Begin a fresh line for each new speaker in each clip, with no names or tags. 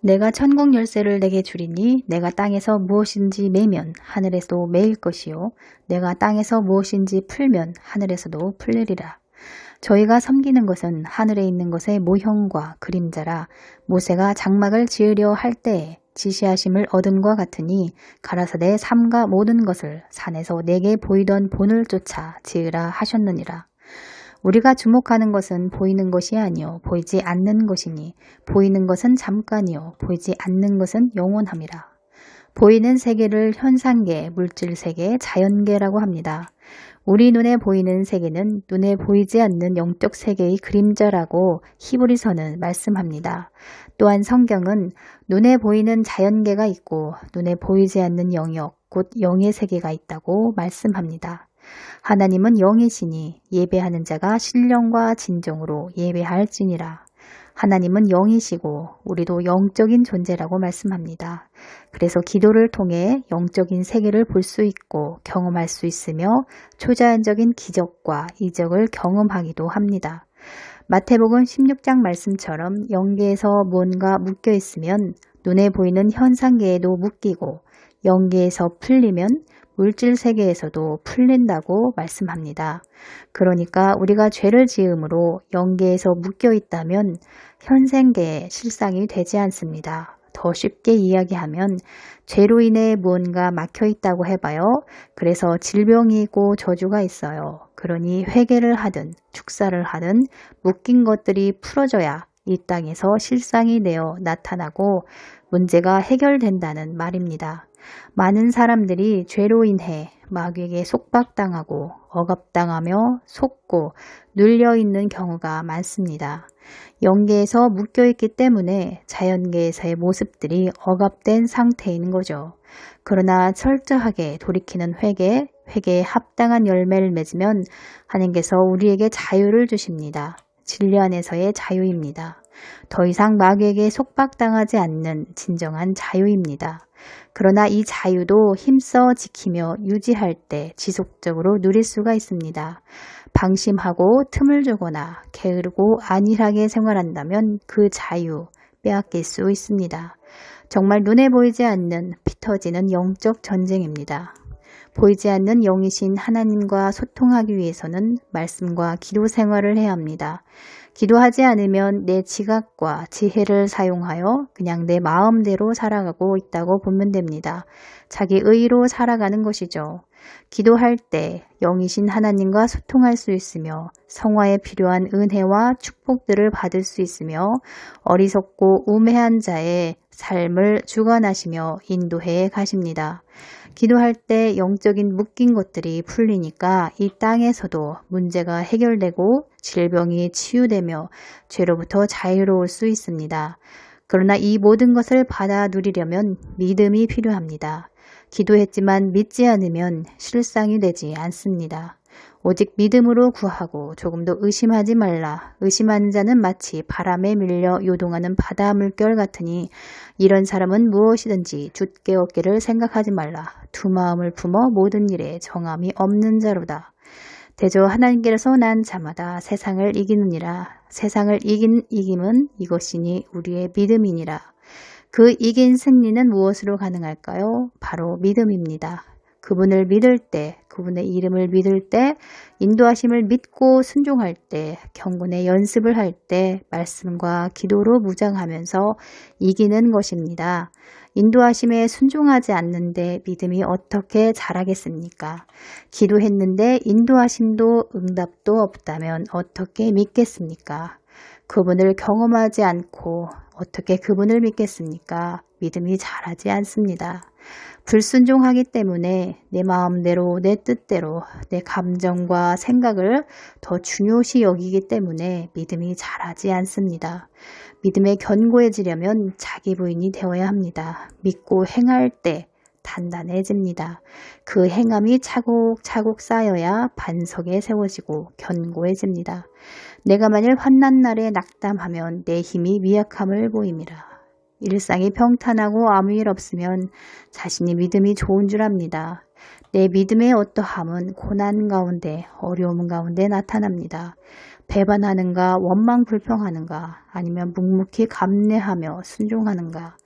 내가 천국 열쇠를 내게 주리니 내가 땅에서 무엇인지 매면 하늘에서도 매일 것이요 내가 땅에서 무엇인지 풀면 하늘에서도 풀리리라. 저희가 섬기는 것은 하늘에 있는 것의 모형과 그림자라. 모세가 장막을 지으려 할 때에 지시하심을 얻음과 같으니 가라사대 삼가 모든 것을 산에서 내게 보이던 본을 쫓아 지으라 하셨느니라. 우리가 주목하는 것은 보이는 것이 아니요 보이지 않는 것이니 보이는 것은 잠깐이요 보이지 않는 것은 영원함이라. 보이는 세계를 현상계, 물질세계, 자연계라고 합니다. 우리 눈에 보이는 세계는 눈에 보이지 않는 영적 세계의 그림자라고 히브리서는 말씀합니다. 또한 성경은 눈에 보이는 자연계가 있고 눈에 보이지 않는 영역, 곧 영의 세계가 있다고 말씀합니다. 하나님은 영이시니 예배하는 자가 신령과 진정으로 예배할지니라. 하나님은 영이시고 우리도 영적인 존재라고 말씀합니다. 그래서 기도를 통해 영적인 세계를 볼 수 있고 경험할 수 있으며 초자연적인 기적과 이적을 경험하기도 합니다. 마태복음 16장 말씀처럼 영계에서 무언가 묶여 있으면 눈에 보이는 현상계에도 묶이고 영계에서 풀리면 물질 세계에서도 풀린다고 말씀합니다. 그러니까 우리가 죄를 지음으로 영계에서 묶여 있다면 현생계에 실상이 되지 않습니다. 더 쉽게 이야기하면 죄로 인해 무언가 막혀 있다고 해봐요. 그래서 질병이 있고 저주가 있어요. 그러니 회개를 하든 축사를 하든 묶인 것들이 풀어져야 이 땅에서 실상이 되어 나타나고 문제가 해결된다는 말입니다. 많은 사람들이 죄로 인해 마귀에게 속박당하고 억압당하며 속고 눌려있는 경우가 많습니다. 영계에서 묶여있기 때문에 자연계에서의 모습들이 억압된 상태인 거죠. 그러나 철저하게 돌이키는 회개에 합당한 열매를 맺으면 하나님께서 우리에게 자유를 주십니다. 진리 안에서의 자유입니다. 더 이상 마귀에게 속박당하지 않는 진정한 자유입니다. 그러나 이 자유도 힘써 지키며 유지할 때 지속적으로 누릴 수가 있습니다. 방심하고 틈을 주거나 게으르고 안일하게 생활한다면 그 자유 빼앗길 수 있습니다. 정말 눈에 보이지 않는 피 터지는 영적 전쟁입니다. 보이지 않는 영이신 하나님과 소통하기 위해서는 말씀과 기도 생활을 해야 합니다. 기도하지 않으면 내 지각과 지혜를 사용하여 그냥 내 마음대로 살아가고 있다고 보면 됩니다. 자기 의로 살아가는 것이죠. 기도할 때 영이신 하나님과 소통할 수 있으며 성화에 필요한 은혜와 축복들을 받을 수 있으며 어리석고 우매한 자의 삶을 주관하시며 인도해 가십니다. 기도할 때 영적인 묶인 것들이 풀리니까 이 땅에서도 문제가 해결되고 질병이 치유되며 죄로부터 자유로울 수 있습니다. 그러나 이 모든 것을 받아 누리려면 믿음이 필요합니다. 기도했지만 믿지 않으면 실상이 되지 않습니다. 오직 믿음으로 구하고 조금도 의심하지 말라. 의심하는 자는 마치 바람에 밀려 요동하는 바다 물결 같으니 이런 사람은 무엇이든지 줏게 얻기를 생각하지 말라. 두 마음을 품어 모든 일에 정함이 없는 자로다. 대저 하나님께서 난 자마다 세상을 이기느니라. 세상을 이김은 이것이니 우리의 믿음이니라. 그 이긴 승리는 무엇으로 가능할까요? 바로 믿음입니다. 그분을 믿을 때, 그분의 이름을 믿을 때, 인도하심을 믿고 순종할 때, 경건의 연습을 할 때, 말씀과 기도로 무장하면서 이기는 것입니다. 인도하심에 순종하지 않는데 믿음이 어떻게 자라겠습니까? 기도했는데 인도하심도 응답도 없다면 어떻게 믿겠습니까? 그분을 경험하지 않고 어떻게 그분을 믿겠습니까? 믿음이 자라지 않습니다. 불순종하기 때문에 내 마음대로 내 뜻대로 내 감정과 생각을 더 중요시 여기기 때문에 믿음이 자라지 않습니다. 믿음에 견고해지려면 자기 부인이 되어야 합니다. 믿고 행할 때 단단해집니다. 그 행함이 차곡차곡 쌓여야 반석에 세워지고 견고해집니다. 내가 만일 환난 날에 낙담하면 내 힘이 미약함을 보임이라. 일상이 평탄하고 아무 일 없으면 자신이 믿음이 좋은 줄 압니다. 내 믿음의 어떠함은 고난 가운데 어려움 가운데 나타납니다. 배반하는가, 원망 불평하는가, 아니면 묵묵히 감내하며 순종하는가.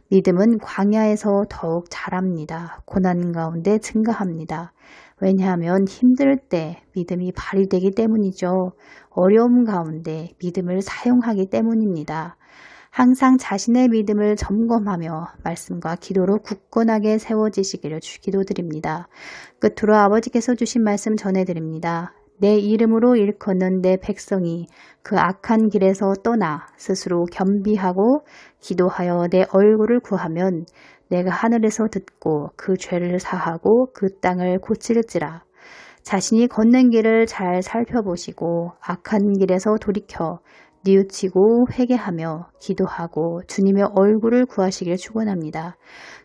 믿음은 광야에서 더욱 자랍니다. 고난 가운데 증가합니다. 왜냐하면 힘들 때 믿음이 발휘되기 때문이죠. 어려움 가운데 믿음을 사용하기 때문입니다. 항상 자신의 믿음을 점검하며 말씀과 기도로 굳건하게 세워지시기를 기도드립니다. 끝으로 아버지께서 주신 말씀 전해드립니다. 내 이름으로 일컫는 내 백성이 그 악한 길에서 떠나 스스로 겸비하고 기도하여 내 얼굴을 구하면 내가 하늘에서 듣고 그 죄를 사하고 그 땅을 고칠지라. 자신이 걷는 길을 잘 살펴보시고 악한 길에서 돌이켜 뉘우치고 회개하며 기도하고 주님의 얼굴을 구하시길 축원합니다.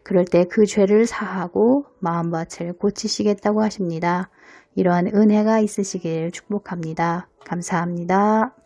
그럴 때 그 죄를 사하고 마음밭을 고치시겠다고 하십니다. 이러한 은혜가 있으시길 축복합니다. 감사합니다.